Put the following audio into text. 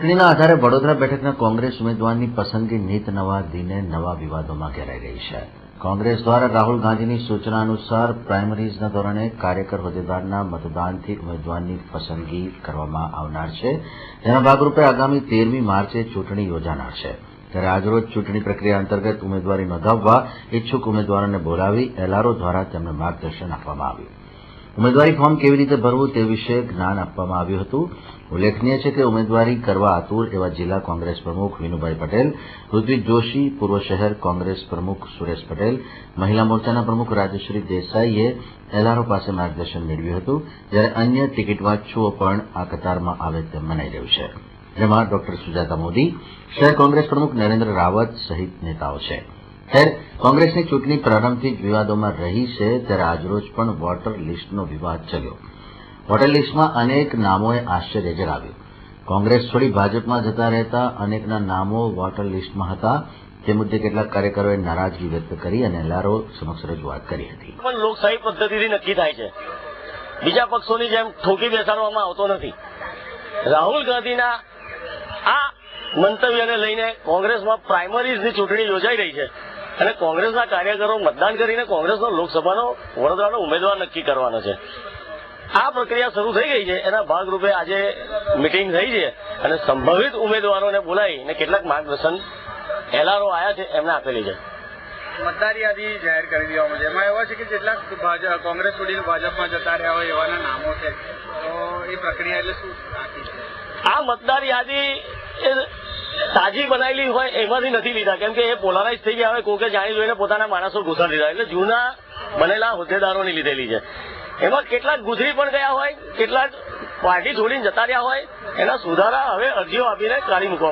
ચૂંટણીના આધારે વડોદરા બેઠકના કોંગ્રેસ ઉમેદવારની પસંદગી નીત નવા દિને નવા વિવાદોમાં ઘેરાઈ ગઈ છે. કોંગ્રેસ દ્વારા રાહુલ ગાંધીની સૂચના અનુસાર પ્રાઇમરીઝના ધોરણે કાર્યકર હોદ્દેદારના મતદાનથી ઉમેદવારની પસંદગી કરવામાં આવનાર છે. જેના ભાગરૂપે આગામી 13મી માર્ચે ચૂંટણી યોજાનાર છે. ત્યારે આજરોજ ચૂંટણી પ્રક્રિયા અંતર્ગત ઉમેદવારી નોંધાવવા ઇચ્છુક ઉમેદવારોને બોલાવી એલઆરઓ દ્વારા તેમને માર્ગદર્શન આપવામાં આવ્યું. ઉમેદવારી ફોર્મ કેવી રીતે ભરવું તે વિશે જ્ઞાન આપવામાં આવ્યું હતું. ઉલ્લેખનીય છે કે ઉમેદવારી કરવા આતુર એવા જિલ્લા કોંગ્રેસ પ્રમુખ વિનુભાઈ પટેલ, ઋત્વિક જોશી, પૂર્વ શહેર કોંગ્રેસ પ્રમુખ સુરેશ પટેલ, મહિલા મોરચાના પ્રમુખ રાજશ્રી દેસાઈએ એલઆરઓ પાસે માર્ગદર્શન મેળવ્યું હતું. જ્યારે અન્ય ટિકિટ વાંચુઓ પણ આ કતારમાં આવે તેમ મનાઈ રહ્યું છે. જેમાં ડોક્ટર સુજાતા મોદી, શહેર કોંગ્રેસ પ્રમુખ નરેન્દ્ર રાવત સહિત નેતાઓ છે. ખેર, કોંગ્રેસની ચૂંટણી પ્રારંભથી જ વિવાદોમાં રહી છે. ત્યારે આજરોજ પણ વોટર લિસ્ટનો વિવાદ ચલ્યો. વોટર લિસ્ટમાં અનેક નામોએ આશ્ચર્ય જગાવ્યું. કોંગ્રેસ છોડી ભાજપમાં જતા રહેતા અનેકના નામો વોટર લિસ્ટમાં હતા. તે મુદ્દે કેટલાક કાર્યકરોએ નારાજગી વ્યક્ત કરી અને એલઆરઓ સમક્ષ રજૂઆત કરી હતી. પણ લોકશાહી પદ્ધતિથી નક્કી થાય છે. બીજા પક્ષોની જેમ ઠોકી બેસાડવામાં આવતો નથી. રાહુલ ગાંધીના આ મંતવ્યને લઈને કોંગ્રેસમાં પ્રાઇમરીઝની ચૂંટણી યોજાઈ રહી છે અને કોંગ્રેસના કાર્યકરો મતદાન કરીને કોંગ્રેસનો લોકસભાનો વડોદરાનો ઉમેદવાર નક્કી કરવાનો છે. આ પ્રક્રિયા શરૂ થઈ ગઈ છે. એના ભાગરૂપે આજે મિટિંગ થઈ છે અને સંભવિત ઉમેદવારોને બોલાવીને કેટલાક માર્ગદર્શન એલઆરઓ આવ્યા છે એમને આપેલી છે. મતદાર યાદી જાહેર કરી દેવામાં છે. એમાં એવા છે કે કેટલાક કોંગ્રેસ છોડીને ભાજપમાં જતા રહ્યા હોય એવાના નામો છે. તો એ પ્રક્રિયા એટલે શું રાખી છે? આ મતદાર યાદી તાજી બનાવેલી હોય એમાંથી નથી લીધા, કેમ કે એ પોલારાઇઝ થઈ ગયા હોય. કોકે જાણી જોઈને પોતાના માણસો ઘૂસણ દીધા, એટલે જૂના બનેલા હોદ્દેદારોની લીધેલી છે. એમાં કેટલાક ગુજરી પણ ગયા હોય, કેટલાક પાર્ટી છોડીને જતા રહ્યા હોય. એના સુધારા હવે અરજીઓ આપીને કાઢી મૂકવામાં